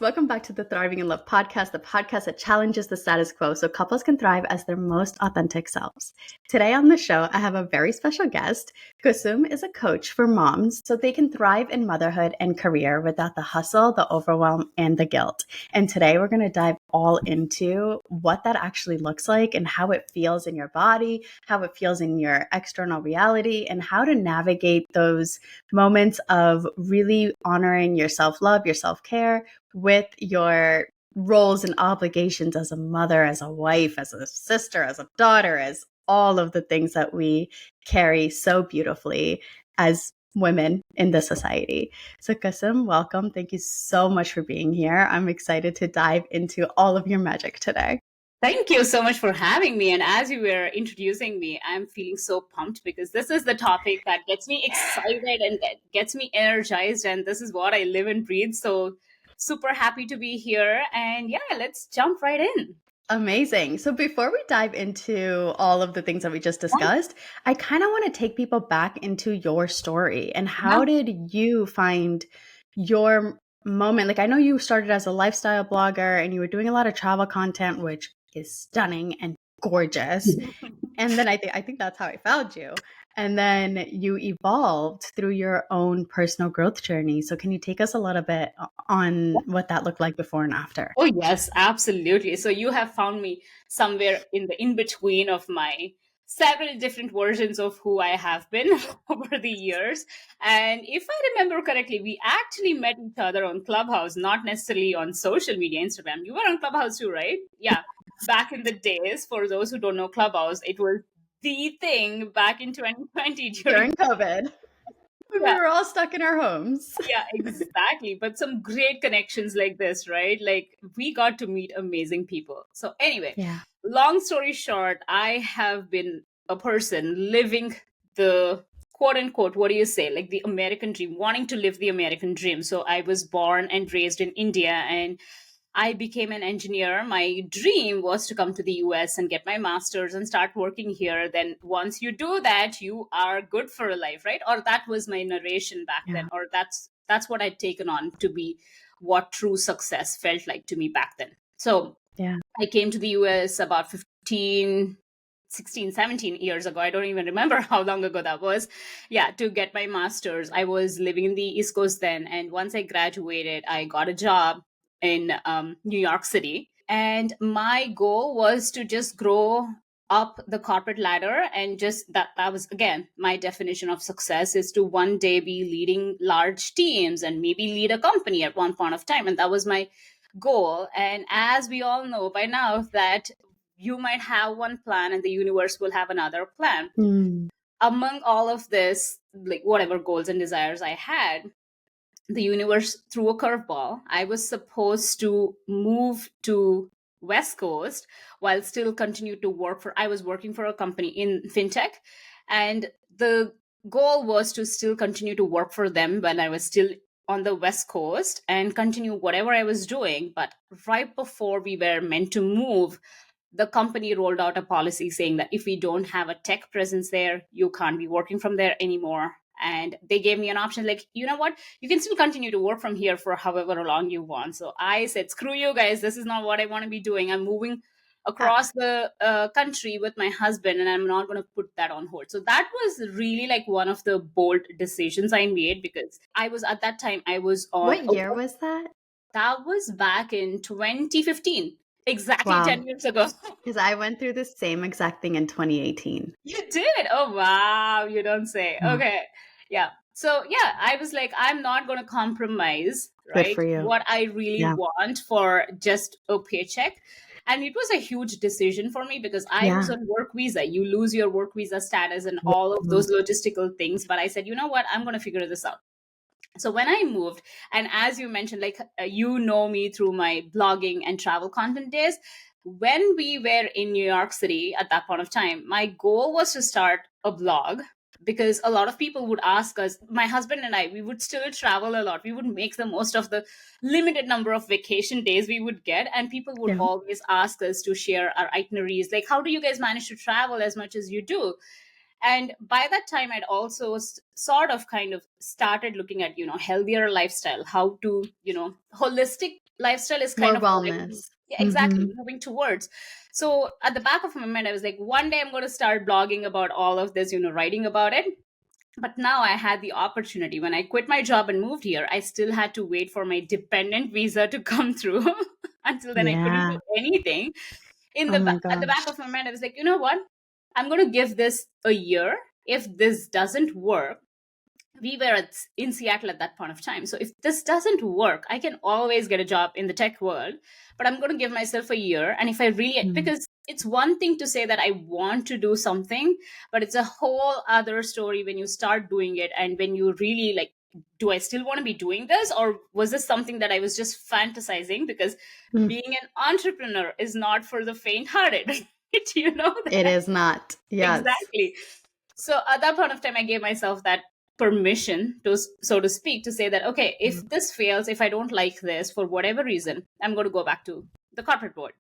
guys. Welcome back to the Thriving in Love podcast, the podcast that challenges the status quo so couples can thrive as their most authentic selves. Today on the show, I have a very special guest. Kusum is a coach for moms so they can thrive in motherhood and career without the hustle, the overwhelm, and the guilt. And today we're going to dive all into what that actually looks like and how it feels in your body, how it feels in your external reality, and how to navigate those moments of really honoring your self-love, your self-care with your roles and obligations as a mother, as a wife, as a sister, as a daughter, as all of the things that we carry so beautifully as women in the society. So Kusum, welcome. Thank you so much for being here. I'm excited to dive into all of your magic today. Thank you so much for having me. And as you were introducing me, I'm feeling so pumped because this is the topic that gets me excited and gets me energized. And this is what I live and breathe. So super happy to be here. And yeah, let's jump right in. Amazing. So before we dive into all of the things that we just discussed, I kind of want to take people back into your story and how did you find your moment? Like, I know you started as a lifestyle blogger and you were doing a lot of travel content, which is stunning and gorgeous. And then I think that's how I found you. And then you evolved through your own personal growth journey. So can you take us a little bit on what that looked like before and after? Oh, yes, absolutely. So you have found me somewhere in the in-between of my several different versions of who I have been over the years. And if I remember correctly, we actually met each other on Clubhouse, not necessarily on social media, Instagram. You were on Clubhouse too, right? Yeah. Back in the days, for those who don't know Clubhouse, it was the thing back in 2020 During COVID. We were all stuck in our homes. Yeah, exactly. But some great connections like this, right? Like we got to meet amazing people. So anyway, long story short, I have been a person living the quote unquote, what do you say? Like the American dream, wanting to live the American dream. So I was born and raised in India and I became an engineer. My dream was to come to the US and get my master's and start working here. Then once you do that, you are good for a life, right? Or that was my narration back then, or that's what I'd taken on to be what true success felt like to me back then. So I came to the US about 16, 17 years ago. I don't even remember how long ago that was. Yeah, to get my master's. I was living in the East Coast then. And once I graduated, I got a job in New York City. And my goal was to just grow up the corporate ladder and just that was again my definition of success is to one day be leading large teams and maybe lead a company at one point of time. And that was my goal. And as we all know by now that you might have one plan and the universe will have another plan. Among all of this, like whatever goals and desires I had, the universe threw a curveball. I was supposed to move to West Coast while still continue to I was working for a company in fintech. And the goal was to still continue to work for them when I was still on the West Coast and continue whatever I was doing. But right before we were meant to move, the company rolled out a policy saying that if we don't have a tech presence there, you can't be working from there anymore. And they gave me an option like, you know what, you can still continue to work from here for however long you want. So I said, screw you guys, this is not what I want to be doing. I'm moving across the country with my husband and I'm not going to put that on hold. So that was really like one of the bold decisions I made because I was at that time I was on. What year was that? That was back in 2015. Exactly 10 years ago. Because I went through the same exact thing in 2018. You did? Oh, wow. You don't say. Okay. Yeah. So, yeah, I was like, I'm not going to compromise, right? Good for you. What I really want for just a paycheck. And it was a huge decision for me because I was on work visa. You lose your work visa status and all of those logistical things. But I said, you know what? I'm going to figure this out. So when I moved, and as you mentioned, like you know me through my blogging and travel content days, when we were in New York City at that point of time, my goal was to start a blog because a lot of people would ask us, my husband and I, we would still travel a lot. We would make the most of the limited number of vacation days we would get. And people would always ask us to share our itineraries. Like, how do you guys manage to travel as much as you do? And by that time, I'd also sort of kind of started looking at, healthier lifestyle, how to, holistic lifestyle is More kind of wellness. yeah, exactly, moving towards. So at the back of my mind, I was like, one day I'm going to start blogging about all of this, writing about it. But now I had the opportunity. When I quit my job and moved here, I still had to wait for my dependent visa to come through. Until then, I couldn't Yeah. do anything. Oh my At the back gosh. of my mind, I was like, you know what? I'm going to give this a year. If this doesn't work, we were in Seattle at that point of time. So if this doesn't work, I can always get a job in the tech world, but I'm going to give myself a year. And if I really, because it's one thing to say that I want to do something, but it's a whole other story when you start doing it and when you really like, do I still want to be doing this? Or was this something that I was just fantasizing? Because being an entrepreneur is not for the faint hearted. You know that? It is not. Yes. Exactly. So at that point of time, I gave myself that permission to, so to speak, to say that, okay, if this fails, if I don't like this for whatever reason, I'm going to go back to the corporate world.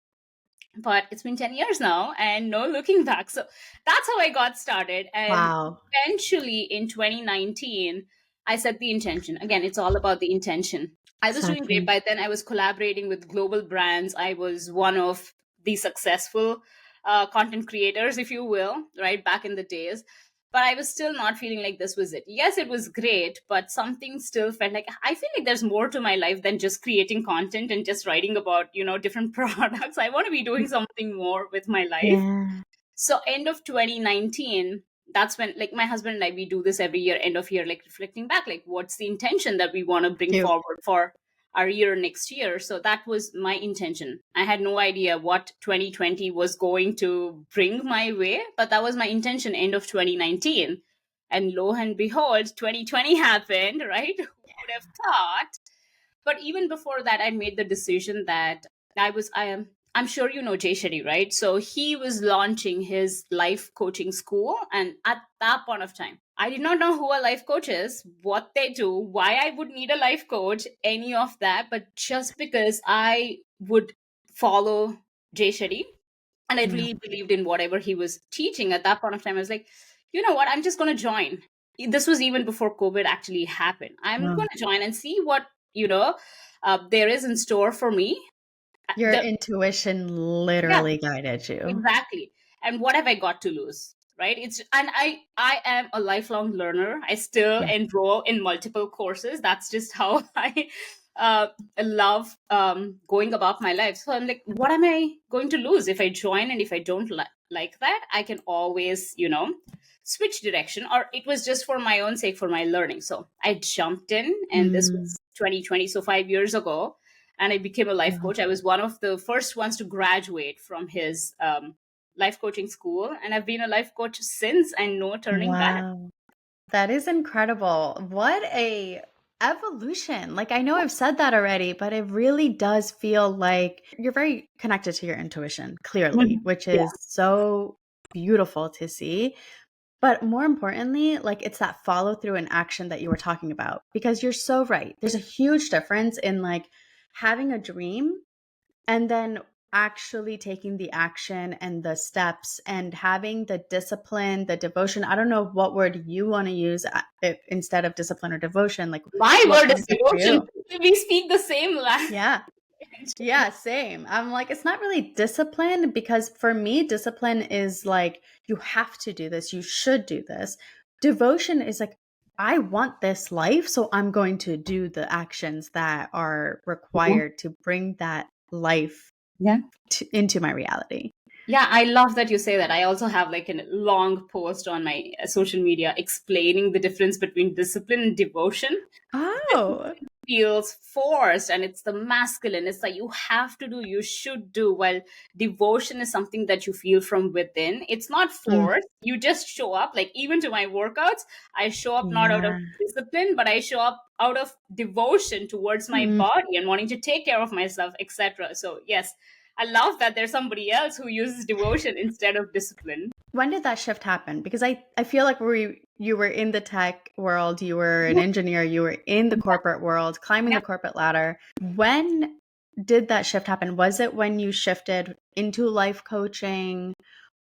But it's been 10 years now and no looking back. So that's how I got started. And eventually in 2019, I set the intention. Again, it's all about the intention. I was doing great by then. I was collaborating with global brands. I was one of the successful content creators, if you will, right, back in the days. But I was still not feeling like this was it. Yes, it was great, but something still felt like, I feel like there's more to my life than just creating content and just writing about, different products. I want to be doing something more with my life. Yeah. So end of 2019, that's when, like, my husband and I, we do this every year, end of year, like reflecting back, like what's the intention that we want to bring forward for our year next year. So that was my intention. I had no idea what 2020 was going to bring my way, but that was my intention end of 2019. And lo and behold, 2020 happened, right? Who would have thought? But even before that, I made the decision that I'm sure you know Jay Shetty, right? So he was launching his life coaching school. And at that point of time, I did not know who a life coach is, what they do, why I would need a life coach, any of that. But just because I would follow Jay Shetty and I really believed in whatever he was teaching at that point of time, I was like, you know what? I'm just going to join. This was even before COVID actually happened. I'm going to join and see what, there is in store for me. Your intuition literally guided you. Exactly. And what have I got to lose? Right. I am a lifelong learner. I still enroll in multiple courses. That's just how I love going about my life. So I'm like, what am I going to lose if I join? And if I don't like that, I can always, switch direction. Or it was just for my own sake, for my learning. So I jumped in, and this was 2020, so 5 years ago. And I became a life coach. I was one of the first ones to graduate from his life coaching school. And I've been a life coach since, and no turning back. That is incredible. What a evolution. Like, I know I've said that already, but it really does feel like you're very connected to your intuition, clearly, which is so beautiful to see. But more importantly, like, it's that follow through and action that you were talking about, because you're so right. There's a huge difference in like having a dream and then actually taking the action and the steps and having the discipline, the devotion. I don't know what word you want to use instead of discipline or devotion. Like, my word is devotion. We speak the same language. Yeah, same. I'm like, it's not really discipline, because for me, discipline is like, you have to do this, you should do this. Devotion is like, I want this life, so I'm going to do the actions that are required to bring that life into my reality. Yeah, I love that you say that. I also have like a long post on my social media explaining the difference between discipline and devotion. Oh, feels forced, and it's the masculine. It's like you have to do, you should do. While devotion is something that you feel from within. It's not forced. You just show up. Like, even to my workouts, I show up not out of discipline, but I show up out of devotion towards my body and wanting to take care of myself, etc. So yes, I love that there's somebody else who uses devotion instead of discipline. When did that shift happen? Because I feel like you were in the tech world, you were an engineer, you were in the corporate world, climbing the corporate ladder. When did that shift happen? Was it when you shifted into life coaching,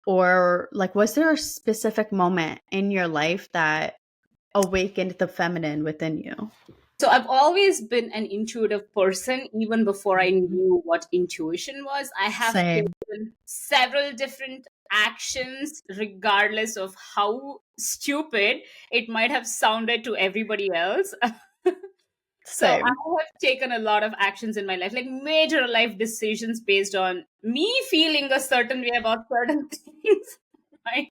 or like, was there a specific moment in your life that awakened the feminine within you? So I've always been an intuitive person, even before I knew what intuition was. I have Same. taken several different actions, regardless of how stupid it might have sounded to everybody else. So I Same. have taken a lot of actions in my life, like major life decisions based on me feeling a certain way about certain things, right?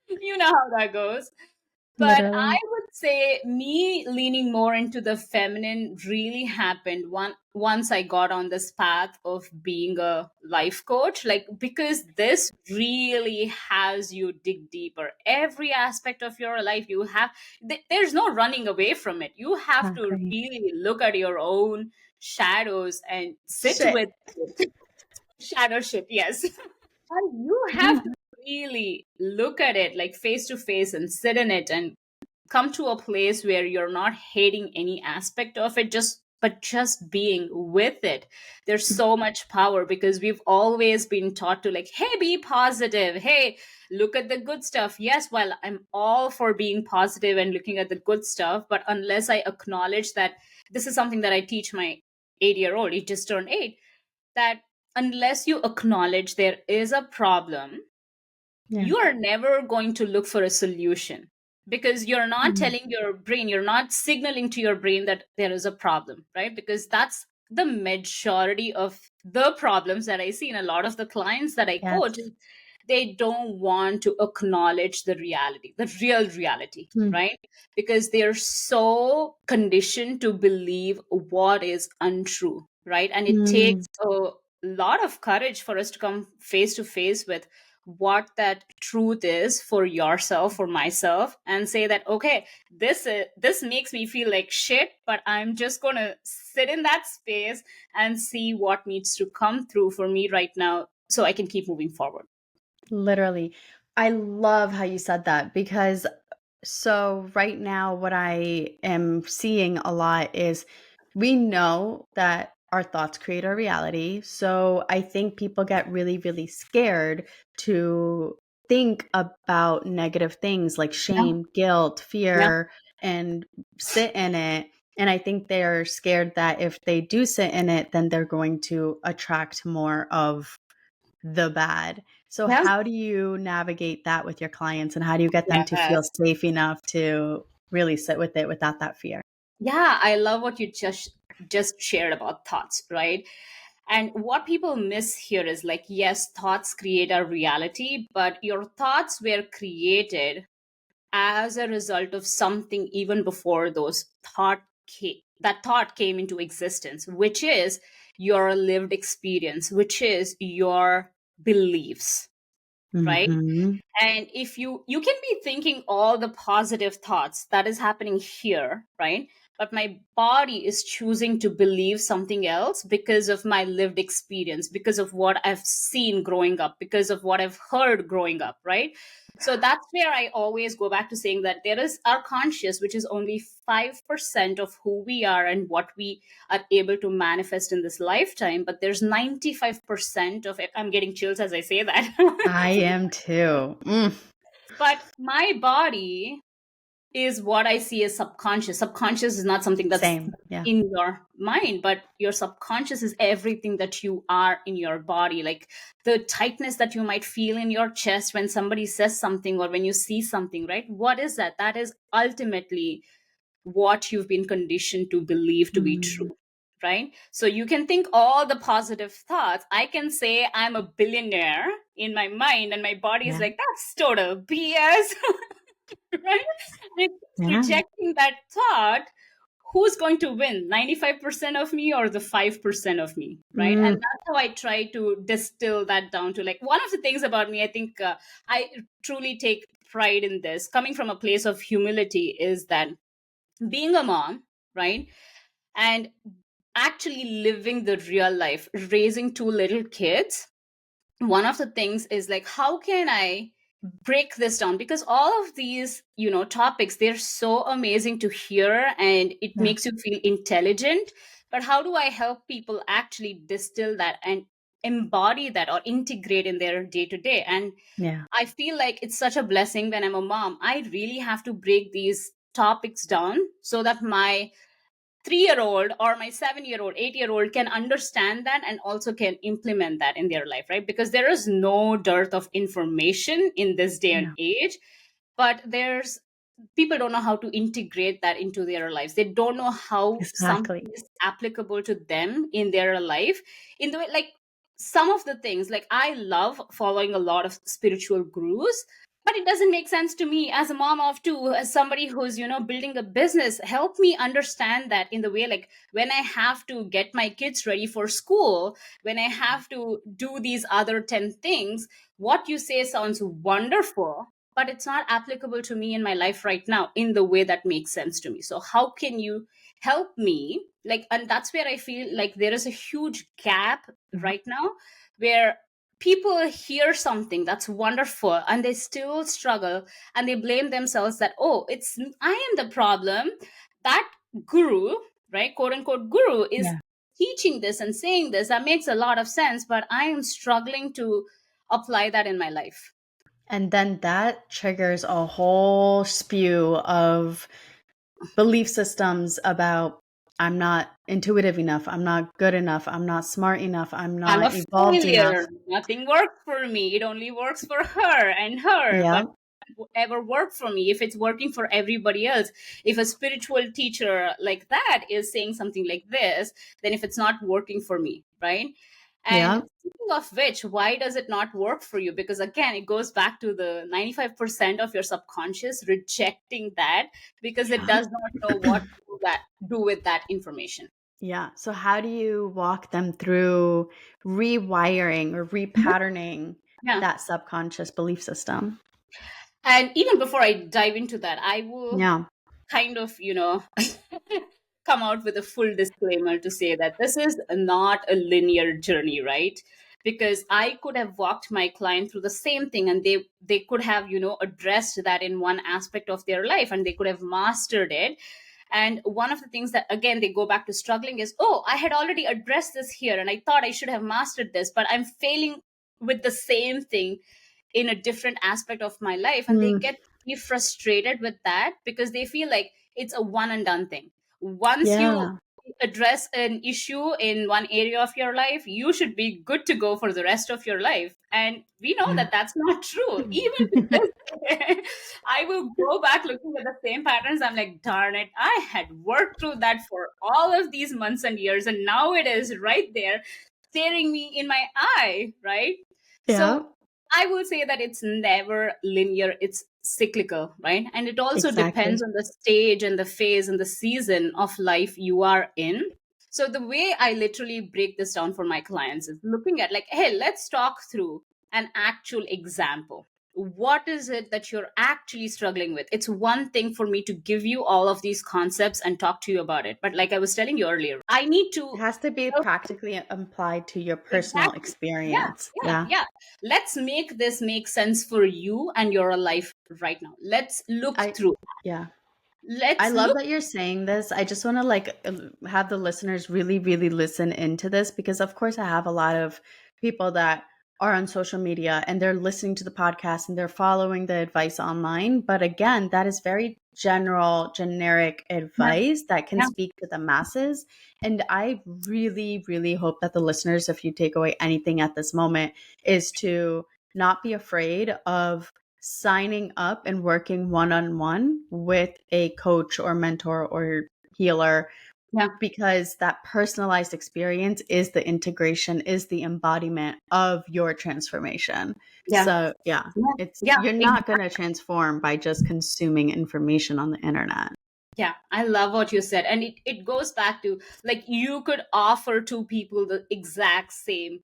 You know how that goes. But I Literally. would say me leaning more into the feminine really happened once I got on this path of being a life coach. Like, because this really has you dig deeper. Every aspect of your life, you have, there's no running away from it. You have to Exactly. really look at your own shadows and sit Shit. with it. Shadowship, yes. And you have Yeah. to really look at it like face to face and sit in it and come to a place where you're not hating any aspect of it, just being with it. There's so much power, because we've always been taught to, like, hey, be positive, hey, look at the good stuff. Yes, while I'm all for being positive and looking at the good stuff, but unless I acknowledge that, this is something that I teach my 8-year old, he just turned 8, that unless you acknowledge there is a problem, Yeah. you are never going to look for a solution, because you're not Mm. telling your brain, you're not signaling to your brain that there is a problem, right? Because that's the majority of the problems that I see in a lot of the clients that I Yes. coach. They don't want to acknowledge the reality, the real reality, Mm. right? Because they're so conditioned to believe what is untrue, right? And it Mm. takes a lot of courage for us to come face to face with what that truth is for yourself, for myself, and say that, okay, this makes me feel like shit, but I'm just going to sit in that space and see what needs to come through for me right now so I can keep moving forward. Literally. I love how you said that because so right now what I am seeing a lot is we know that our thoughts create our reality. So I think people get really, really scared to think about negative things like Yeah. shame, guilt, Yeah. fear, and sit in it. And I think they're scared that if they do sit in it, then they're going to attract more of the bad. So Yeah. how do you navigate that with your clients and how do you get them to feel Yes. safe enough to really sit with it without that fear? Yeah, I love what you just shared about thoughts, right? And what people miss here is, like, yes, thoughts create our reality, but your thoughts were created as a result of something even before that thought came into existence, which is your lived experience, which is your beliefs, right? Mhm. And if you can be thinking all the positive thoughts that is happening here, right? But my body is choosing to believe something else because of my lived experience, because of what I've seen growing up, because of what I've heard growing up, right? So that's where I always go back to saying that there is our conscious, which is only 5% of who we are and what we are able to manifest in this lifetime, but there's 95% of it. I'm getting chills as I say that. I am too. But my body is what I see as subconscious. Subconscious is not something that's Same. Yeah. in your mind, but your subconscious is everything that you are in your body. Like the tightness that you might feel in your chest when somebody says something or when you see something, right? What is that? That is ultimately what you've been conditioned to believe to be Mm. true, right? So you can think all the positive thoughts. I can say I'm a billionaire in my mind, and my body is Yeah. like, that's total BS. Right? Like, Yeah. rejecting that thought, who's going to win, 95% of me or the 5% of me, right? And Mm. that's how I try to distill that down to, like, one of the things about me, I think I truly take pride in this, coming from a place of humility, is that being a mom, right? And actually living the real life, raising two little kids, one of the things is, like, how can I break this down? Because all of these, topics, they're so amazing to hear and it Yeah. makes you feel intelligent. But how do I help people actually distill that and embody that or integrate in their day to day? And Yeah. I feel like it's such a blessing when I'm a mom. I really have to break these topics down so that my 3-year-old or my 7-year-old, 8-year-old can understand that and also can implement that in their life, right? Because there is no dearth of information in this day and age, but there's people don't know how to integrate that into their lives. They don't know how something Exactly. is applicable to them in their life, in the way, like some of the things, like I love following a lot of spiritual gurus, but it doesn't make sense to me as a mom of two, as somebody who's building a business. Help me understand that in the way, like when I have to get my kids ready for school, when I have to do these other 10 things, what you say sounds wonderful, but it's not applicable to me in my life right now in the way that makes sense to me. So how can you help me? Like, and that's where I feel like there is a huge gap Yeah. right now, where people hear something that's wonderful and they still struggle and they blame themselves that, oh, it's I am the problem. That guru, right, quote unquote guru, is Yeah. teaching this and saying this, that makes a lot of sense, but I am struggling to apply that in my life. And then that triggers a whole spew of belief systems about I'm not intuitive enough, I'm not good enough, I'm not smart enough, I'm I'm a not evolved enough. failure. Nothing works for me. It only works for her and her. Yeah. But ever work for me if it's working for everybody else? If a spiritual teacher like that is saying something like this, then if it's not working for me, right? And Yeah. speaking of which, why does it not work for you? Because again, it goes back to the 95% of your subconscious rejecting that because it Yeah. does not know what to do with that information. Yeah. So how do you walk them through rewiring or Mhm. repatterning Yeah. that subconscious belief system? And even before I dive into that, I will Yeah. kind of, come out with a full disclaimer to say that this is not a linear journey, right? Because I could have walked my client through the same thing and they could have, addressed that in one aspect of their life and they could have mastered it. And one of the things that again they go back to struggling is, oh, I had already addressed this here and I thought I should have mastered this, but I'm failing with the same thing in a different aspect of my life, and they Mm, get really frustrated with that because they feel like it's a one and done thing. Once you yeah. address an issue in one area of your life, you should be good to go for the rest of your life, and we know Yeah. that that's not true. Even to this day, I will go back looking at the same patterns. I'm like, darn it, I had worked through that for all of these months and years, and now it is right there staring me in my eye, right? Yeah. So I will say that it's never linear, it's cyclical, right? And it also depends Exactly. on the stage and the phase and the season of life you are in. So the way I literally break this down for my clients is looking at, like, hey, let's talk through an actual example. What is it that you're actually struggling with? It's one thing for me to give you all of these concepts and talk to you about it. But like I was telling you earlier, I need It to has to be practically applied to your personal exactly. Yeah, experience. yeah, Yeah. yeah. Let's make this make sense for you and your life right now. Let's look I through. yeah. I Let's love look. that you're saying this. I just want to have the listeners really, really listen into this because, of course, I have a lot of people that are on social media and they're listening to the podcast and they're following the advice online. But again, that is very general, generic Yeah, advice that can yeah, speak to the masses. And I really, really hope that the listeners, if you take away anything at this moment, is to not be afraid of signing up and working one on one with a coach or mentor or healer yeah, because that personalized experience is the integration, is the embodiment of your transformation. yeah, So, yeah, yeah, it's yeah. you're not going to transform by just consuming information on the internet. Yeah, I love what you said. And it goes back to, like, you could offer two people the exact same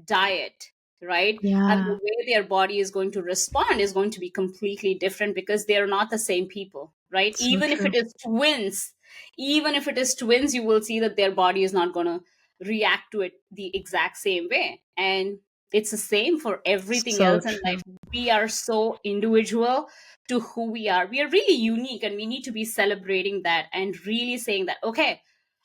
diet, right? And the Yeah, way their body is going to respond is going to be completely different because they're not the same people, right? so true. Even if it is twins, you will see that their body is not going to react to it the exact same way. And it's the same for everything So else in true. life. We are so individual to who we are. We are really unique, and we need to be celebrating that and really saying that, okay,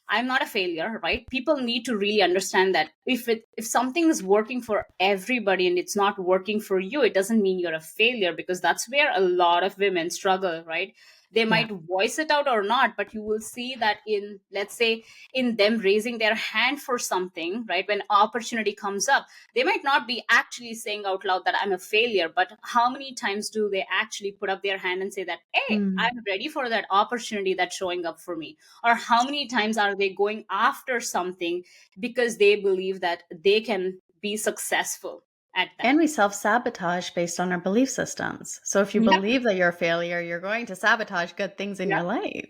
I'm not a failure, right? People need to really understand that if something is working for everybody and it's not working for you, it doesn't mean you're a failure, because that's where a lot of women struggle, right? They might voice it out or not, but you will see that in, let's say, in them raising their hand for something, right? When opportunity comes up, they might not be actually saying out loud that I'm a failure, but how many times do they actually put up their hand and say that, hey, I'm ready for that opportunity that's showing up for me? Or how many times are they going after something because they believe that they can be successful at that? And we self-sabotage based on our belief systems. So if you Yeah. believe that you're a failure, you're going to sabotage good things in Yeah. your life.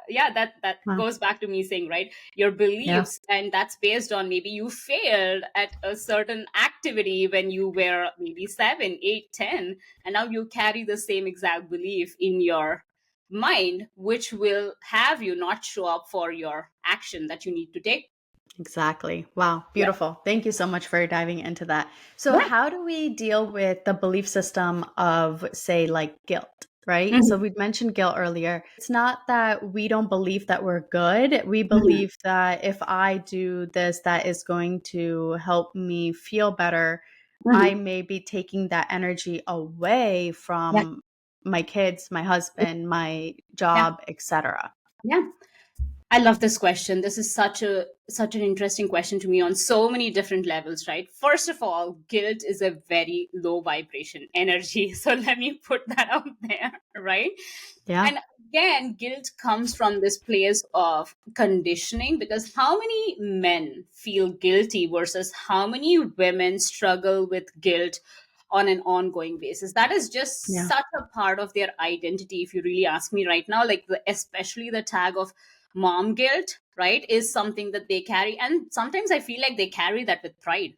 Yeah, that Wow. goes back to me saying, right, your beliefs, and that's based on maybe you failed at a certain activity when you were maybe 7, 8, 10, and now you carry the same exact belief in your mind, which will have you not show up for your action that you need to take. Exactly. Wow. Yeah. Beautiful. Thank you so much for diving into that. So, Yeah. how do we deal with the belief system of, say, like guilt, right? Mhm. So, we mentioned guilt earlier. It's not that we don't believe that we're good. We Mhm. believe that if I do this, that is going to help me feel better. I Mhm. may be taking that energy away Yeah. from my kids, my husband, my Yeah. job, etc. Yeah. I love this question. This is such an interesting question to me on so many different levels, right? First of all, guilt is a very low vibration energy. So let me put that out there, right? Yeah. And again, guilt comes from this place of conditioning, because how many men feel guilty versus how many women struggle with guilt on an ongoing basis? That is just Yeah. such a part of their identity, if you really ask me right now. Like especially the tag of mom guilt, right, is something that they carry, and sometimes I feel like they carry that with pride,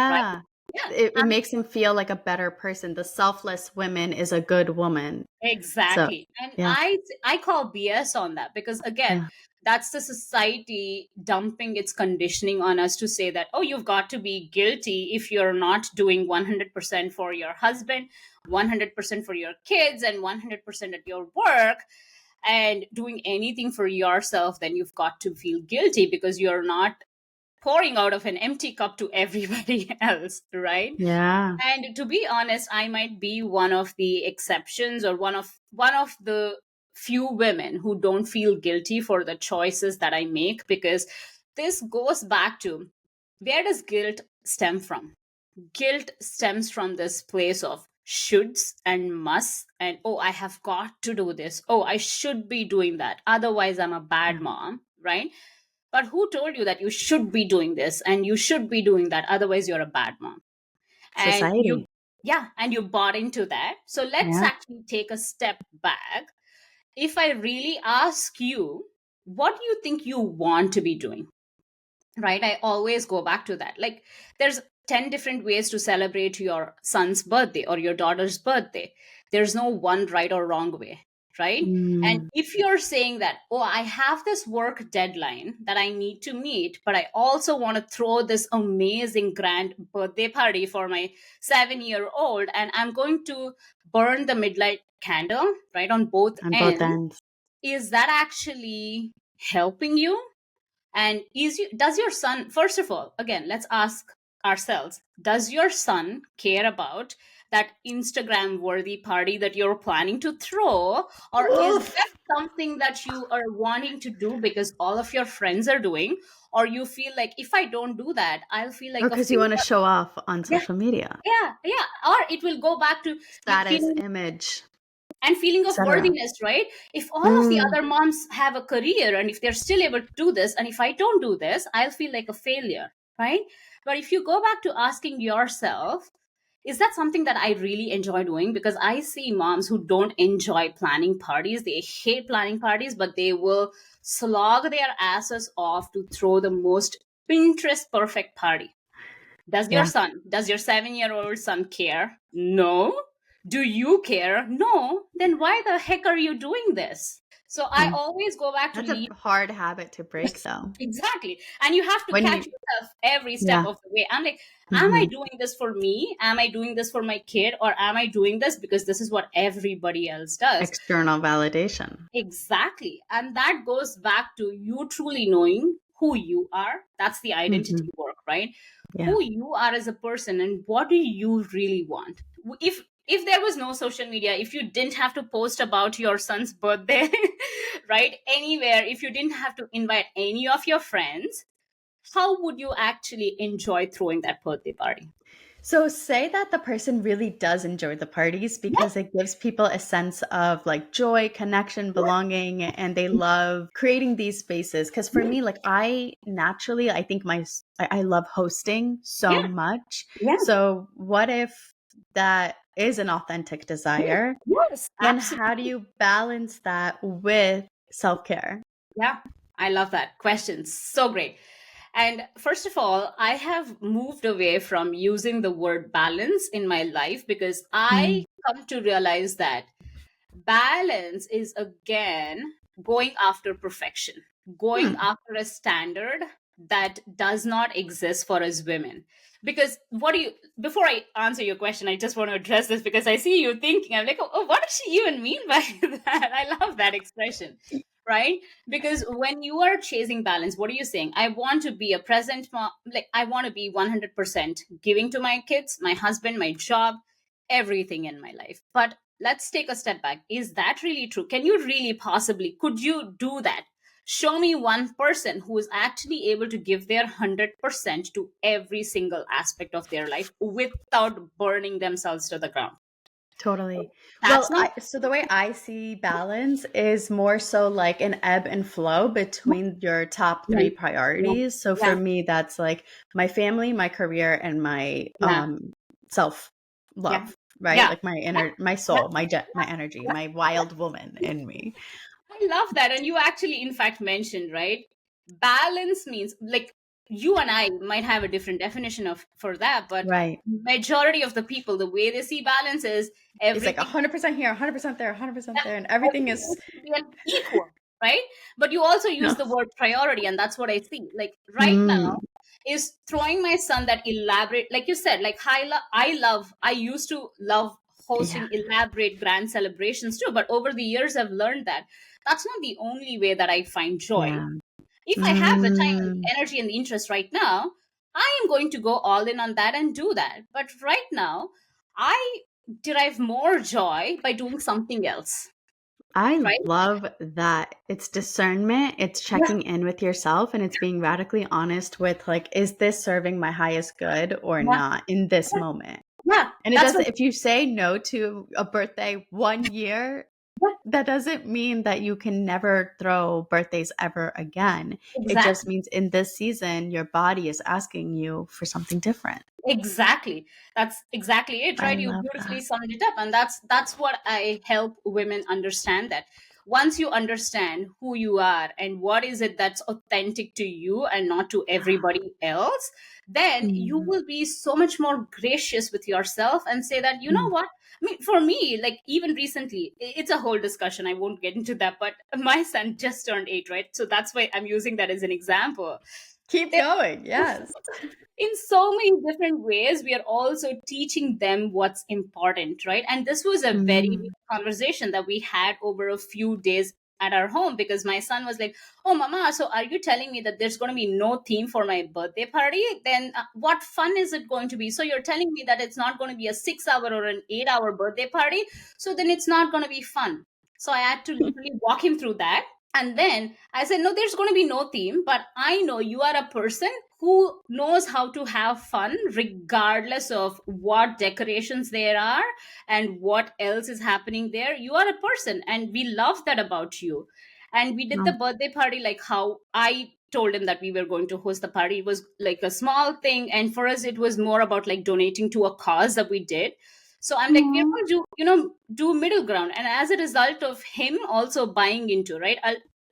right? Yeah. Yeah. It makes him feel like a better person. The selfless woman is a good woman. So, Exactly. And yeah, I call BS on that, because again, yeah, that's the society dumping its conditioning on us to say that, oh, you've got to be guilty if you're not doing 100% for your husband, 100% for your kids, and 100% at your work, and doing anything for yourself, then you've got to feel guilty because you're not pouring out of an empty cup to everybody else, right? yeah, And to be honest, I might be one of the exceptions, or one of the few women who don't feel guilty for the choices that I make, because this goes back to, where does guilt stem from? Guilt stems from this place of shoulds and musts, and oh, I have got to do this, oh, I should be doing that, otherwise I'm a bad yeah. mom, right? But who told you that you should be doing this and you should be doing that, otherwise you're a bad mom? And you, Society. yeah, and you bought into that. So let's Yeah. actually take a step back. If I really ask you, what do you think you want to be doing, right? I always go back to that. Like, there's 10 different ways to celebrate your son's birthday or your daughter's birthday. There's no one right or wrong way, right? And Mm, if you're saying that, oh, I have this work deadline that I need to meet, but I also want to throw this amazing grand birthday party for my 7-year-old, and I'm going to burn the midnight candle, right, on both on both ends, ends. is that actually helping you? And does your son, first of all, again, let's ask ourselves, does your son care about that Instagram worthy party that you're planning to throw? Or is Oof. that something that you are wanting to do because all of your friends are doing? Or you feel like, if I don't do that, I'll feel Or like a because you want to failure. show off on Yeah, social media, yeah. Or it will go back to you status, feeling, image, and feeling of etc. worthiness, right? If all of the Mm, other moms have a career, and if they're still able to do this, and if I don't do this, I'll feel like a failure, right? But if you go back to asking yourself, is that something that I really enjoy doing? Because I see moms who don't enjoy planning parties, they hate planning parties, but they will slog their asses off to throw the most Pinterest perfect party. yeah. Does your 7-year-old son care? No. Do you care? No. Then why the heck are you doing this? So I Mm. always go back to That's a lead. hard habit to break, though. Exactly. And you have to When catch you, yourself every step yeah, of the way. I'm like, am I hmm, doing this for me? Am I doing this for my kid? Or am I doing this because this is what everybody else does? external validation. Exactly. And that goes back to you truly knowing who you are. That's the Hmm. identity work, right? Yeah, Who you are as a person and what do you really want. If if there was no social media, if you didn't have to post about your son's birthday, right, anywhere, if you didn't have to invite any of your friends, how would you actually enjoy throwing that birthday party? So say that the person really does enjoy the parties because it gives people a sense of like joy, connection, belonging, and they love creating these spaces. Because for me, like I naturally, I think I love hosting so Yeah, much. yeah, So what if that is an authentic desire? yes, Then how do absolutely. you balance that with self-care? Yeah, I love that question. So great. And first of all, I have moved away from using the word balance in my life because I Mm, come to realize that balance is again going after perfection, going hmm. after a standard that does not exist for us women. Because what do you, before I answer your question, I just want to address this because I see you thinking, I'm like, oh, what does she even mean by that? I love that expression, right? Because when you are chasing balance, what are you saying? I want to be a present mom, like I want to be 100% giving to my kids, my husband, my job, everything in my life. But let's take a step back. Is that really true? Can you really possibly, could you do that? Show me one person who is actually able to give their 100% to every single aspect of their life without burning themselves to the ground. Totally. That's Well, not. so the way I see balance is more so like an ebb and flow between your top Yeah, three yeah, priorities. So for yeah, me, that's like my family, my career, and my yeah, self yeah, love, right? yeah, Like my yeah, inner, my yeah, soul, my energy, yeah. my wild woman in me. I love that. And you actually, in fact, mentioned, right? Balance means like you and I might have a different definition of for that, but Right. majority of the people, the way they see balance is It's like everything 100% here, 100% there, 100% that there, and everything everything is needs to be an equal, right? But you also use no. the word priority, and that's what I see. Like right now, Mm, is throwing my son that elaborate, like you said, like I used to love yeah. hosting elaborate grand celebrations too, but over the years I've learned that that's not the only way that I find joy. Yeah. If I have the time and Mm, the energy and the interest right now, I am going to go all in on that and do that. But right now, I derive more joy by doing something else, I right? love that. It's discernment, it's Yeah, checking in with yourself, and it's being radically honest with like, is this serving my highest good or yeah, not in this yeah, moment? yeah. And it That's does, what. if you say no to a birthday 1 year, Yeah, that doesn't mean that you can never throw birthdays ever again. It just exactly. means in this season, your body is asking you for something different. Exactly. That's exactly it, I right? You love beautifully that. summed it up. And that's what I help women understand, that once you understand who you are and what is it that's authentic to you and not to everybody else, then you Mm, will be so much more gracious with yourself and say that, you know mm. what? I mean, for me, like even recently, it's a whole discussion. I won't get into that, but my son just turned 8, right? So that's why I'm using that as an example. Keep going. Yes. In so many different ways we are also teaching them what's important, right? And this was a very Mm, big conversation that we had over a few days at our home, because my son was like, oh mama, so are you telling me that there's going to be no theme for my birthday party? Then what fun is it going to be? So you're telling me that it's not going to be a 6 hour or an 8 hour birthday party, so then it's not going to be fun. So I had to literally walk him through that. And then I said, no, there's going to be no theme, but I know you are a person who knows how to have fun regardless of what decorations there are and what else is happening there. You are a person, and we love that about you. And we did the mm, birthday party like how I told him that we were going to host the party. It was like a small thing. And for us, it was more about like donating to a cause that we did. So I'm like, we're mm. going to, do middle ground. And as a result of him also buying into, right?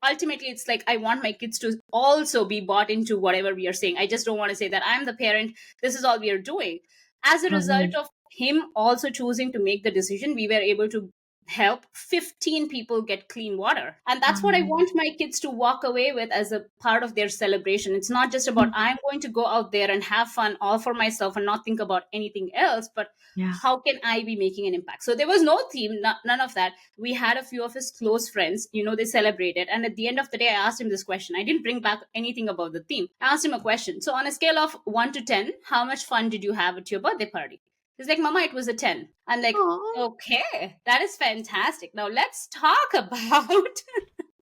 Ultimately, it's like I want my kids to also be bought into whatever we are saying. I just don't want to say that I'm the parent, this is all we are doing. As a result Totally. of him also choosing to make the decision, we were able to help 15 people get clean water. And that's what I Um, want my kids to walk away with as a part of their celebration. It's not just about I'm going to go out there and have fun all for myself and not think about anything else, but yeah. how can I be making an impact? So there was no theme, none of that. We had a few of his close friends, they celebrated. And at the end of the day, I asked him this question. I didn't bring back anything about the theme. I asked him a question. So on a scale of 1 to 10, how much fun did you have at your birthday party? He's like, Mama, it was a 10. I'm like, Aw. okay, that is fantastic. Now let's talk about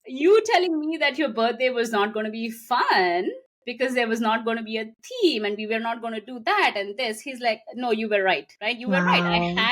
you telling me that your birthday was not going to be fun because there was not going to be a theme and we were not going to do that and this. He's like, no, you were right, right? You were right. Wow.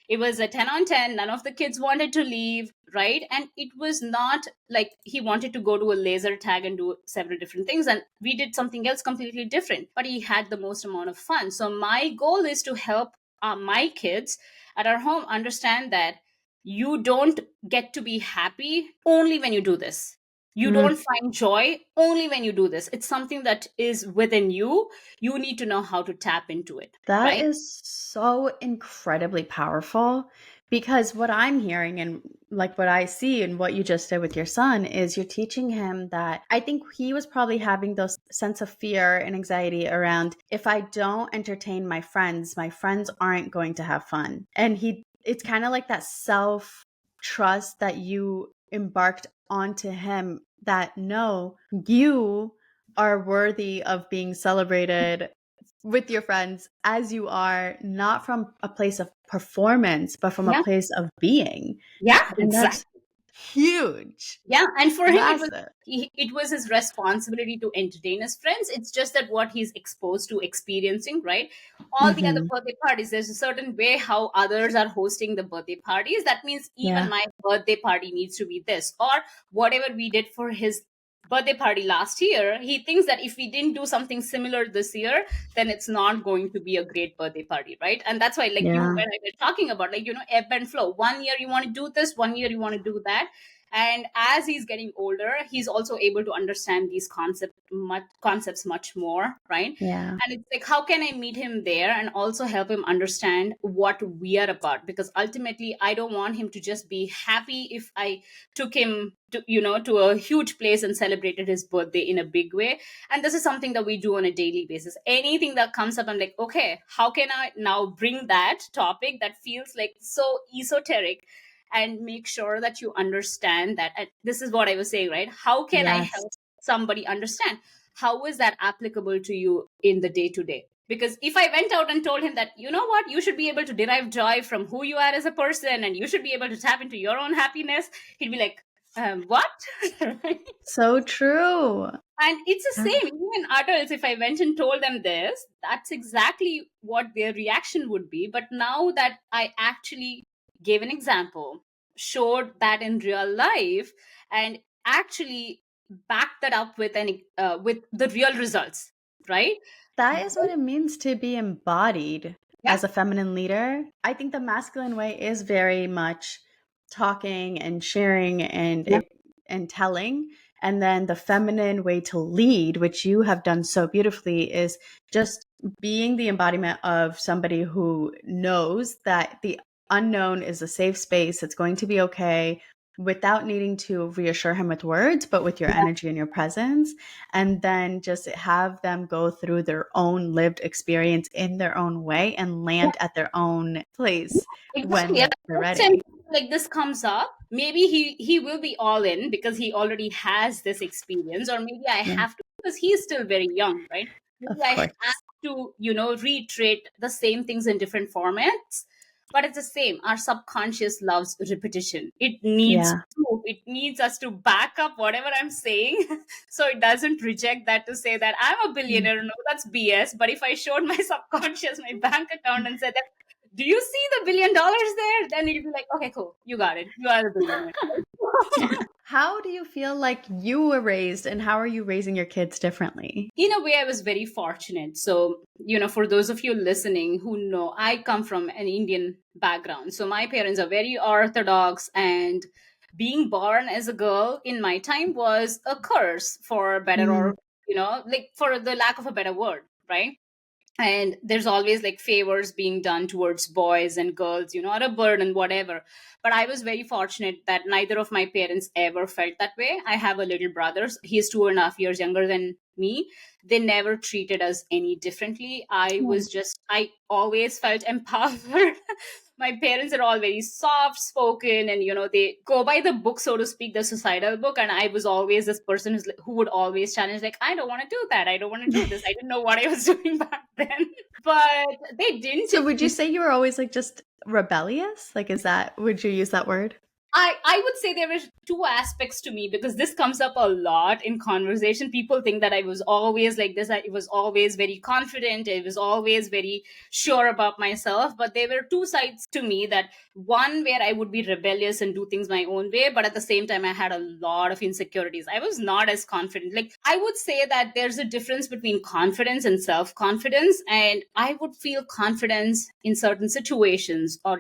It was a 10 on 10. None of the kids wanted to leave, right? And it was not like he wanted to go to a laser tag and do several different things. And we did something else completely different, but he had the most amount of fun. So my goal is to help my kids at our home understand that you don't get to be happy only when you do this. You Mm. don't find joy only when you do this. It's something that is within you. You need to know how to tap into it, That right? is so incredibly powerful, because what I'm hearing and like what I see and what you just did with your son is you're teaching him that I think he was probably having those sense of fear and anxiety around, if I don't entertain my friends aren't going to have fun. And it's kind of like that self trust that you embarked onto him, that no, you are worthy of being celebrated with your friends as you are, not from a place of performance, but from a Yeah. place of being. Yeah, And exactly. that's huge, Yeah, and for him, massive. it was his responsibility to entertain his friends. It's just that what he's exposed to experiencing, right? All the other Hmm. birthday parties, there's a certain way how others are hosting the birthday parties. That means even Yeah. my birthday party needs to be this, or whatever we did for his birthday party last year. He thinks that if we didn't do something similar this year, then it's not going to be a great birthday party, right? And that's why, like you Yeah. and I were talking about, like, ebb and flow. One year you want to do this, one year you want to do that, and as he's getting older, he's also able to understand these concepts much more, right? Yeah. And it's like, how can I meet him there and also help him understand what we are about? Because ultimately, I don't want him to just be happy if I took him to, to a huge place and celebrated his birthday in a big way. And this is something that we do on a daily basis. Anything that comes up, I'm like, okay, how can I now bring that topic that feels like so esoteric and make sure that you understand that? And this is what I was saying, right? How can I Yes. help somebody understand? How is that applicable to you in the day to day? Because if I went out and told him that, you know what, you should be able to derive joy from who you are as a person and you should be able to tap into your own happiness, he'd be like, what? Right? So true. And it's the That- same, even adults, if I went and told them this, that's exactly what their reaction would be. But now that I actually gave an example, showed that in real life, and actually backed that up with with the real results, right? That is what it means to be embodied Yeah. as a feminine leader. I think the masculine way is very much talking and sharing Yeah. and telling. And then the feminine way to lead, which you have done so beautifully, is just being the embodiment of somebody who knows that the unknown is a safe space. It's going to be okay, without needing to reassure him with words, but with your energy and your presence. And then just have them go through their own lived experience in their own way and land at their own place Exactly. when At they're the next time ready. like this comes up, maybe he will be all in because he already has this experience, or maybe I Yeah, have to, because he's still very young, right? Maybe of I course. have to, reiterate the same things in different formats. But it's the same. Our subconscious loves repetition. It needs Yeah. proof. It needs us to back up whatever I'm saying. So it doesn't reject that to say that I'm a Mm. billionaire. No, that's BS. But if I showed my subconscious my bank account and said that, do you see the $1 billion there? Then you'd be like, okay, cool. You got it. You are the billionaire. How do you feel like you were raised, and how are you raising your kids differently? In a way, I was very fortunate. So, for those of you listening who know, I come from an Indian background. So my parents are very orthodox, and being born as a girl in my time was a curse, for better, Mm. or, like, for the lack of a better word, right? And there's always like favors being done towards boys and girls, or a burden, whatever. But I was very fortunate that neither of my parents ever felt that way. I have a little brother. He's 2.5 years younger than me. They never treated us any differently. I always felt empowered. My parents are all very soft spoken, and they go by the book, so to speak, the societal book. And I was always this person who would always challenge, like, I don't want to do that, I don't want to do this. I didn't know what I was doing back then. But they didn't. So would you say you were always like just rebellious? Like, would you use that word? I would say there were two aspects to me, because this comes up a lot in conversation. People think that I was always like this. I was always very confident. I was always very sure about myself. But there were two sides to me, that one where I would be rebellious and do things my own way. But at the same time, I had a lot of insecurities. I was not as confident. Like, I would say that there's a difference between confidence and self-confidence. And I would feel confidence in certain situations, or,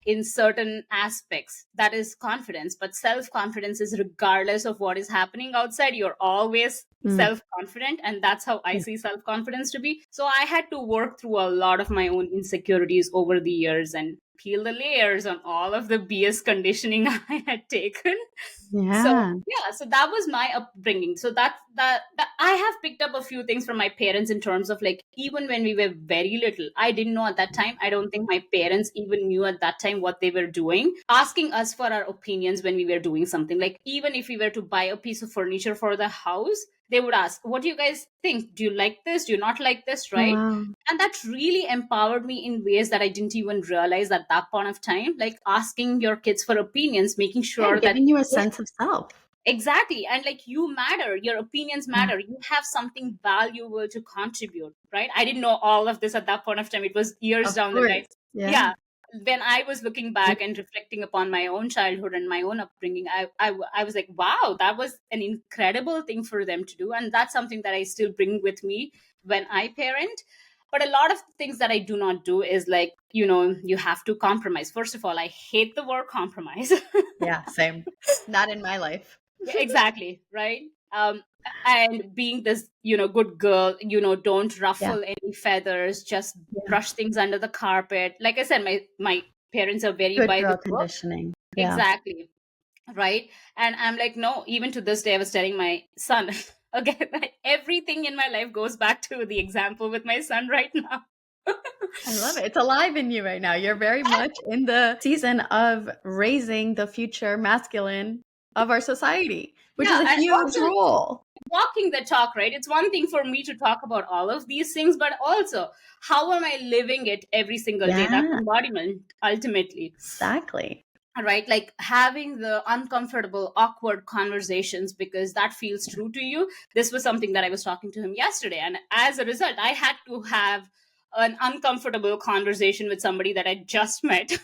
in certain aspects. That is confidence. But self-confidence is regardless of what is happening outside. You're always self-confident, and that's how I see self-confidence to be. So I had to work through a lot of my own insecurities over the years and peel the layers on all of the BS conditioning I had taken. So that was my upbringing. So that I have picked up a few things from my parents, in terms of, like, even when we were very little, I didn't know at that time. I don't think my parents even knew at that time what they were doing, asking us for our opinions when we were doing something. Like, even if we were to buy a piece of furniture for the house, they would ask, what do you guys think? Do you like this? Do you not like this? Right? Wow. And that really empowered me in ways that I didn't even realize at that point of time. Like, asking your kids for opinions, making sure that giving you a sense of self. Exactly. And, like, you matter, your opinions matter. You have something valuable to contribute, right? I didn't know all of this at that point of time. It was years down the line. Yeah. When I was looking back and reflecting upon my own childhood and my own upbringing, I was like, wow, that was an incredible thing for them to do. And that's something that I still bring with me when I parent. But a lot of things that I do not do is, like, you have to compromise. First of all, I hate the word compromise. Yeah, same. Not in my life. Exactly, right? And being this, good girl, don't ruffle any feathers, just brush things under the carpet. Like I said, my parents are very good by girl the book. conditioning. Exactly. Right. And I'm like, no, even to this day, I was telling my son, again, everything in my life goes back to the example with my son right now. I love it. It's alive in you right now. You're very much in the season of raising the future masculine of our society, which is a huge role. Walking the talk, right? It's one thing for me to talk about all of these things, but also, how am I living it every single day? That's embodiment, ultimately. Exactly. Right? Like, having the uncomfortable, awkward conversations because that feels true to you. This was something that I was talking to him yesterday. And as a result, I had to have an uncomfortable conversation with somebody that I just met.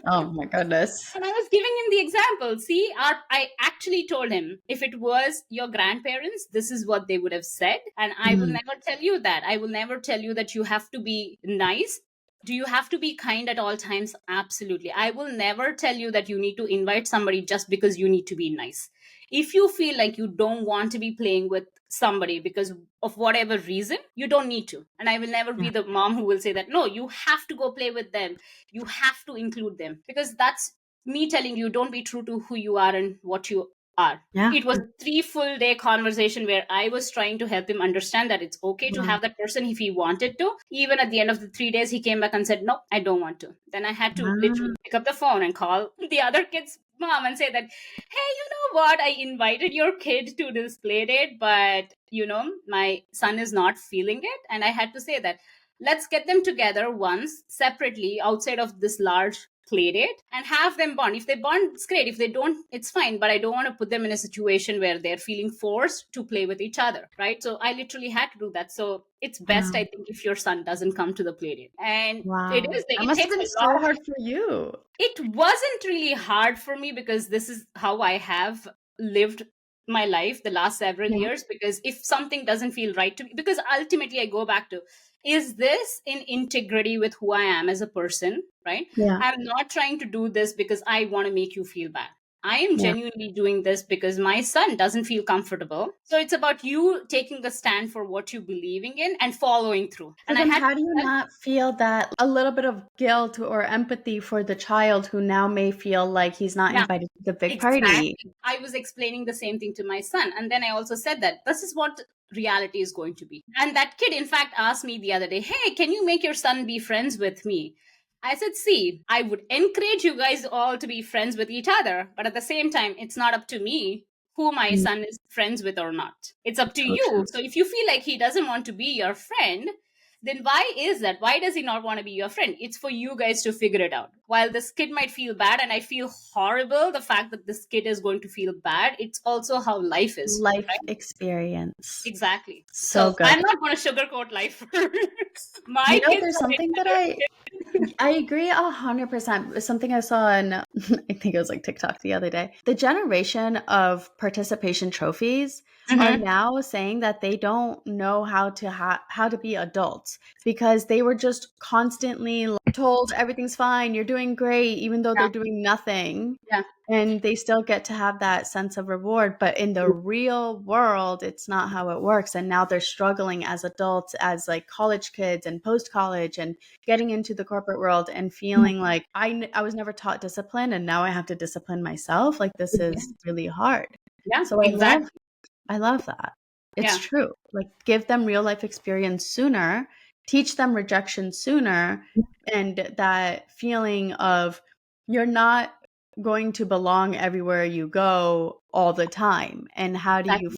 Oh my goodness. And I was giving him the example. See, I actually told him, if it was your grandparents, this is what they would have said. And I will never tell you that. I will never tell you that you have to be nice. Do you have to be kind at all times? Absolutely. I will never tell you that you need to invite somebody just because you need to be nice. If you feel like you don't want to be playing with somebody because of whatever reason, you don't need to. And I will never be the mom who will say that, no, you have to go play with them. You have to include them, because that's me telling you, don't be true to who you are and what you are. It was a 3 full day conversation where I was trying to help him understand that it's okay to have that person if he wanted to. Even at the end of the 3 days, he came back and said, no, I don't want to. Then I had to literally pick up the phone and call the other kid's mom and say that, hey, you know what? I invited your kid to this play date, but, my son is not feeling it. And I had to say that, let's get them together once separately outside of this large play date and have them bond. If they bond, it's great. If they don't, it's fine. But I don't want to put them in a situation where they're feeling forced to play with each other, right? So I literally had to do that. So it's best, I think, if your son doesn't come to the play date. And it is. It must have been so hard for you. It wasn't really hard for me, because this is how I have lived my life the last several years. Because if something doesn't feel right to me, because ultimately I go back to, is this in integrity with who I am as a person, right? I'm not trying to do this because I want to make you feel bad. I am genuinely doing this because my son doesn't feel comfortable. So it's about you taking the stand for what you're believing in and following through. So then how do you not feel that a little bit of guilt or empathy for the child who now may feel like he's not invited to the big party? I was explaining the same thing to my son. And then I also said that this is what reality is going to be. And that kid, in fact, asked me the other day, hey, can you make your son be friends with me? I said, see, I would encourage you guys all to be friends with each other. But at the same time, it's not up to me who my son is friends with or not. It's up to you. So if you feel like he doesn't want to be your friend, then why is that? Why does he not want to be your friend? It's for you guys to figure it out. While this kid might feel bad, and I feel horrible the fact that this kid is going to feel bad, it's also how life is. Life right? experience. Exactly. So good. I'm not going to sugarcoat life for my kids. There's something that I agree 100%. Something I saw on, I think it was like TikTok the other day. The generation of participation trophies are now saying that they don't know how to be adults because they were just constantly told everything's fine, you're doing great, even though they're doing nothing. Yeah. And they still get to have that sense of reward. But in the real world, it's not how it works. And now they're struggling as adults, as like college kids and post-college and getting into the corporate world and feeling like I was never taught discipline and now I have to discipline myself. Like this is really hard. Yeah, So exactly. I love that. It's true. Like give them real life experience sooner, teach them rejection sooner, and that feeling of you're not going to belong everywhere you go all the time. And how do you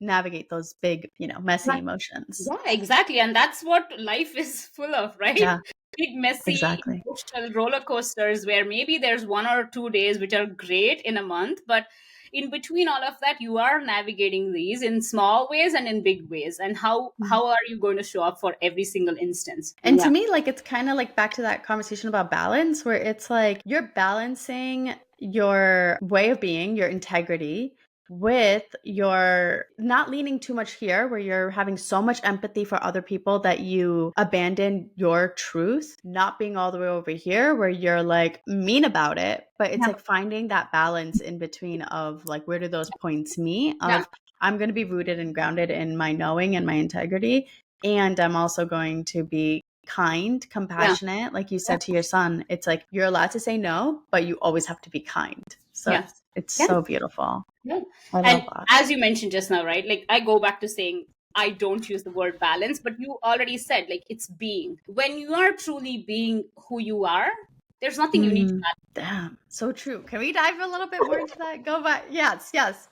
navigate those big, messy emotions? Yeah, exactly. And that's what life is full of, right? Yeah. Big, messy, emotional roller coasters where maybe there's 1 or 2 days which are great in a month, but in between all of that, you are navigating these in small ways and in big ways. And how are you going to show up for every single instance? And to me, like, it's kind of like back to that conversation about balance, where it's like you're balancing your way of being, your integrity, with your not leaning too much here, where you're having so much empathy for other people that you abandon your truth, not being all the way over here, where you're like mean about it. But it's like finding that balance in between of like, where do those points meet? Of I'm going to be rooted and grounded in my knowing and my integrity. And I'm also going to be kind, compassionate. Like you said to your son, it's like you're allowed to say no, but you always have to be kind. So it's so beautiful. Yeah. I love And that. as you mentioned just now, right? Like I go back to saying I don't use the word balance, but you already said like it's being. When you are truly being who you are, there's nothing you need to balance. Damn, so true. Can we dive a little bit more into that? Go back. Yes.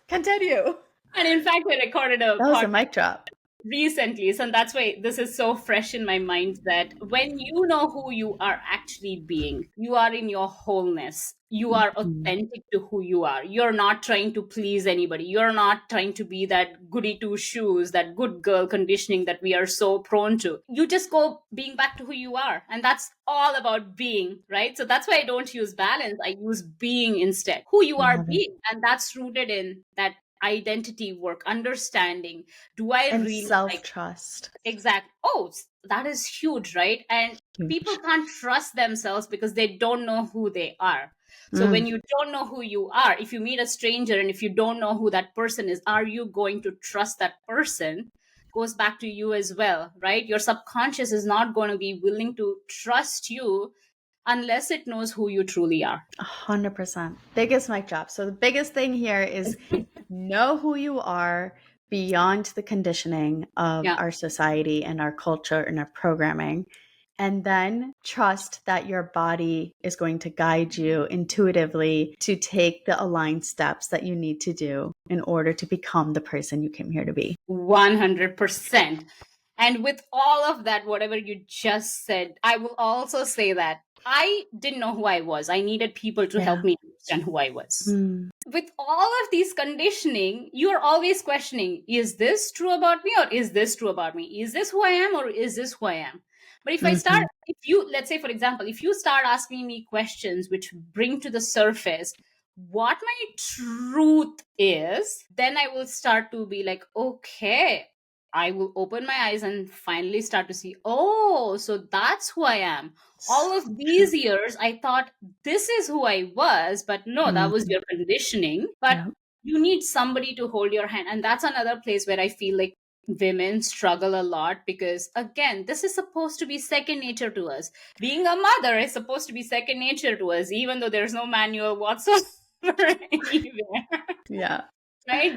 Continue. And in fact, I recorded a That was a mic drop recently, so that's why this is so fresh in my mind, that when you know who you are actually being, you are in your wholeness, you are authentic to who you are. You're not trying to please anybody, you're not trying to be that goody two shoes, that good girl conditioning that we are so prone to. You just go being back to who you are, and that's all about being, right? So that's why I don't use balance, I use being instead. Who you are being, and that's rooted in that identity work, understanding, do I and really self-trust. Exact. Oh, that is huge, right? And people can't trust themselves because they don't know who they are. So when you don't know who you are, if you meet a stranger and if you don't know who that person is, are you going to trust that person? Goes back to you as well, right? Your subconscious is not going to be willing to trust you unless it knows who you truly are. 100%. Biggest mic drop. So the biggest thing here is know who you are beyond the conditioning of our society and our culture and our programming. And then trust that your body is going to guide you intuitively to take the aligned steps that you need to do in order to become the person you came here to be. 100%. And with all of that, whatever you just said, I will also say that I didn't know who I was. I needed people to help me understand who I was. With all of these conditioning, you are always questioning, is this true about me or is this true about me? Is this who I am or is this who I am? But if I start, let's say, for example, if you start asking me questions which bring to the surface what my truth is, then I will start to be like, okay, I will open my eyes and finally start to see, oh, so that's who I am. All of these years, I thought this is who I was, but no, that was your conditioning. But you need somebody to hold your hand. And that's another place where I feel like women struggle a lot because, again, this is supposed to be second nature to us. Being a mother is supposed to be second nature to us, even though there's no manual whatsoever anywhere. Yeah. Right?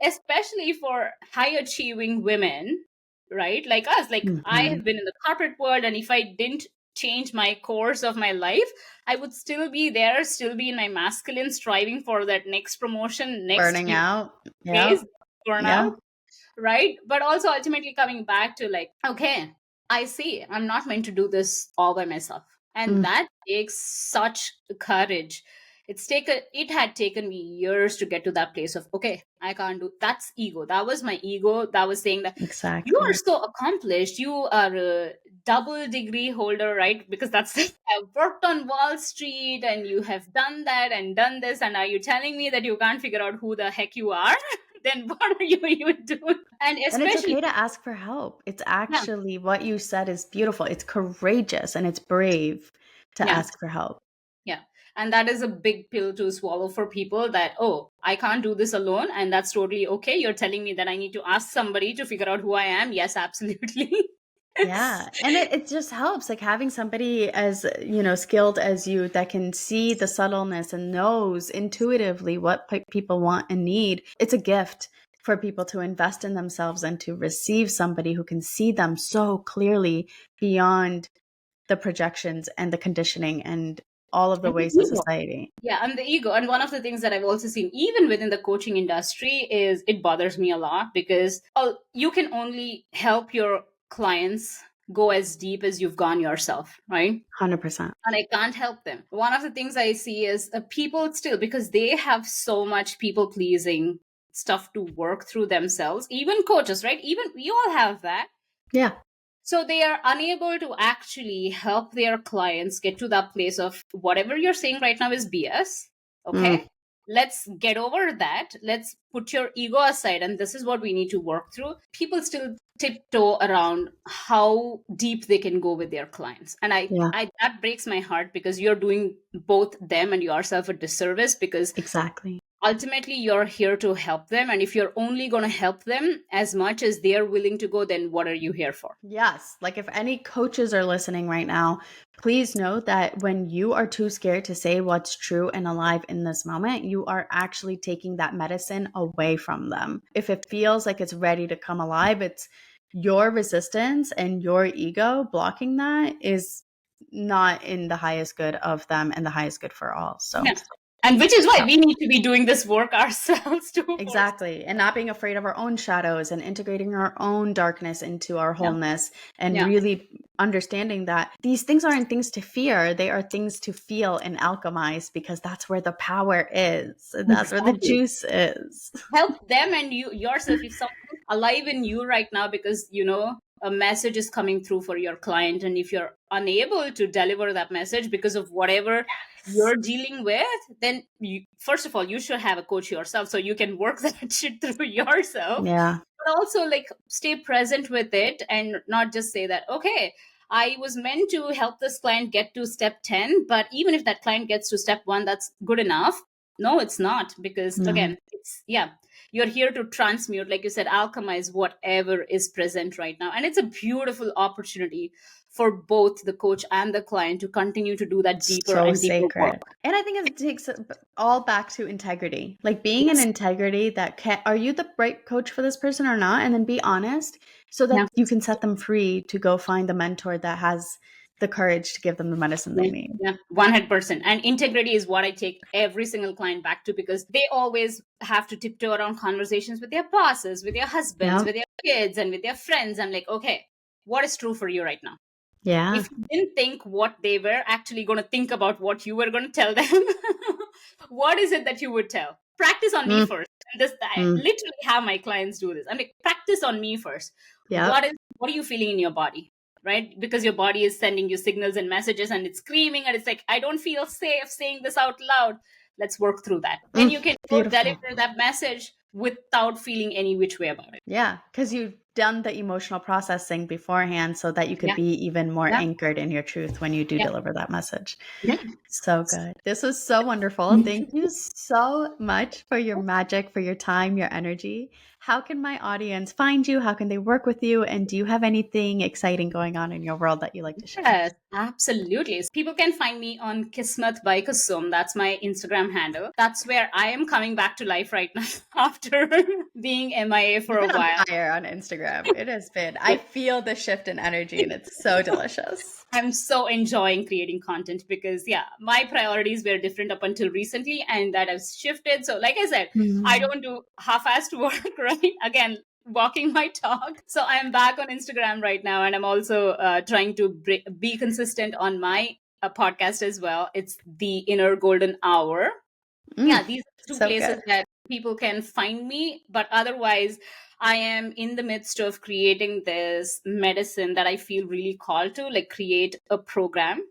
Especially for high achieving women, right? Like us, like I have been in the corporate world, and if I didn't change my course of my life, I would still be there, still be in my masculine, striving for that next promotion, next burning out, phase, burnout, right? But also ultimately coming back to like, okay, I see I'm not meant to do this all by myself. And that takes such courage. It had taken me years to get to that place of, okay, I can't do that's ego. That was my ego that was saying that you are Exactly. so accomplished. You are a double degree holder, right? Because that's I've worked on Wall Street and you have done that and done this. And are you telling me that you can't figure out who the heck you are? Then what are you even doing? And And it's especially, okay to ask for help. It's yeah, actually what you said is beautiful. It's courageous and it's brave to yeah. ask for help. Yeah. And that is a big pill to swallow for people that, oh, I can't do this alone. And that's totally okay. You're telling me that I need to ask somebody to figure out who I am. Yes, absolutely. Yeah. And it just helps, like having somebody as, skilled as you that can see the subtleness and knows intuitively what people want and need. It's a gift for people to invest in themselves and to receive somebody who can see them so clearly beyond the projections and the conditioning and all of the And the ways of ego. society. Yeah, and the ego. And one of the things that I've also seen, even within the coaching industry, is it bothers me a lot because you can only help your clients go as deep as you've gone yourself, right? 100%. And I can't help them. One of the things I see is people still, because they have so much people pleasing stuff to work through themselves, even coaches, right? Even we all have that. Yeah. So they are unable to actually help their clients get to that place of whatever you're saying right now is BS. Mm. Okay. Let's get over that. Let's put your ego aside. And this is what we need to work through. People still tiptoe around how deep they can go with their clients. And Yeah, that breaks my heart because you're doing both them and yourself a disservice because exactly. ultimately you're here to help them. And if you're only going to help them as much as they're willing to go, then what are you here for? Yes. Like if any coaches are listening right now, please know that when you are too scared to say what's true and alive in this moment, you are actually taking that medicine away from them. If it feels like it's ready to come alive, it's your resistance and your ego blocking that is not in the highest good of them and the highest good for all. So, Yeah. And which is why yeah. we need to be doing this work ourselves too. Exactly. And not being afraid of our own shadows and integrating our own darkness into our Yeah. wholeness and Yeah. really understanding that these things aren't things to fear. They are things to feel and alchemize because that's where the power is. And that's where the Exactly. juice is. Help them and you yourself. If something's alive in you right now because a message is coming through for your client, and if you're unable to deliver that message because of whatever Yes. you're dealing with, then first of all, you should have a coach yourself so you can work that shit through yourself. Yeah. But also like stay present with it and not just say that, okay, I was meant to help this client get to step 10, but even if that client gets to step 1, that's good enough. No, it's not, because No. again, you're here to transmute, like you said, alchemize whatever is present right now. And it's a beautiful opportunity for both the coach and the client to continue to do that deeper So and deeper work. sacred. And I think it takes it all back to integrity. Like being in Yes. integrity that are you the right coach for this person or not? And then be honest so that Yeah. you can set them free to go find the mentor that has the courage to give them the medicine they Yeah, need. yeah, 100%. And integrity is what I take every single client back to, because they always have to tiptoe around conversations with their bosses, with their husbands, Yeah. with their kids, and with their friends. I'm like, okay, what is true for you right now? Yeah. If you didn't think what they were actually going to think about what you were going to tell them, what is it that you would tell? Practice on me first. And I literally have my clients do this. I'm like, practice on me first. Yeah. What are you feeling in your body? Right? Because your body is sending you signals and messages and it's screaming and it's like, I don't feel safe saying this out loud. Let's work through that. Then you can go Beautiful. deliver that message without feeling any which way about it. Yeah, because you've done the emotional processing beforehand so that you could Yeah. be even more Yeah. anchored in your truth when you do Yeah. deliver that message. Yeah. So good. This was so wonderful. Thank you so much for your magic, for your time, your energy. How can my audience find you? How can they work with you? And do you have anything exciting going on in your world that you like to share? Yes, absolutely. People can find me on Kismet by Kusum. That's my Instagram handle. That's where I am coming back to life right now after being MIA for You've a been on while. fire on Instagram. It has been. I feel the shift in energy and it's so delicious. I'm so enjoying creating content because, my priorities were different up until recently and that has shifted. So, like I said, I don't do half assed work, right? Again, walking my dog. So I'm back on Instagram right now, and I'm also trying to be consistent on my podcast as well. It's the Inner Golden Hour. Yeah, these are two So places good. that people can find me, but otherwise I am in the midst of creating this medicine that I feel really called to, like create a program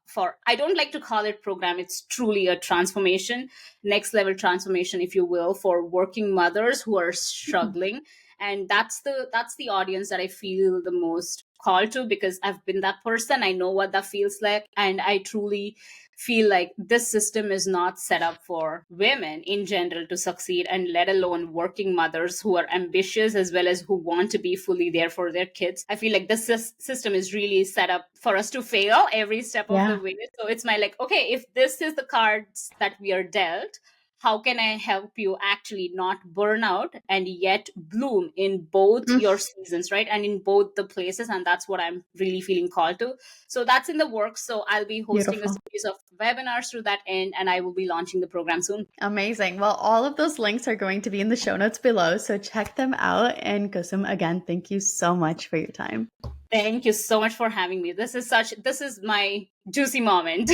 for, I don't like to call it program, it's truly a transformation, next level transformation, if you will, for working mothers who are struggling. And that's the audience that I feel the most called to, because I've been that person. I know what that feels like, and I truly feel like this system is not set up for women in general to succeed, and let alone working mothers who are ambitious as well as who want to be fully there for their kids. I feel like this system is really set up for us to fail every step of the way. So it's my like, okay, if this is the cards that we are dealt, how can I help you actually not burn out and yet bloom in both your seasons, right? And in both the places. And that's what I'm really feeling called to. So that's in the works. So I'll be hosting a series of webinars through that end, and I will be launching the program soon. Amazing. Well, all of those links are going to be in the show notes below, so check them out. And Kusum, again, thank you so much for your time. Thank you so much for having me. This is my juicy moment.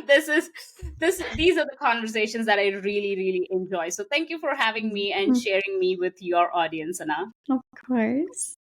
These are the conversations that I really, really enjoy. So thank you for having me and sharing me with your audience, Anna. Of course.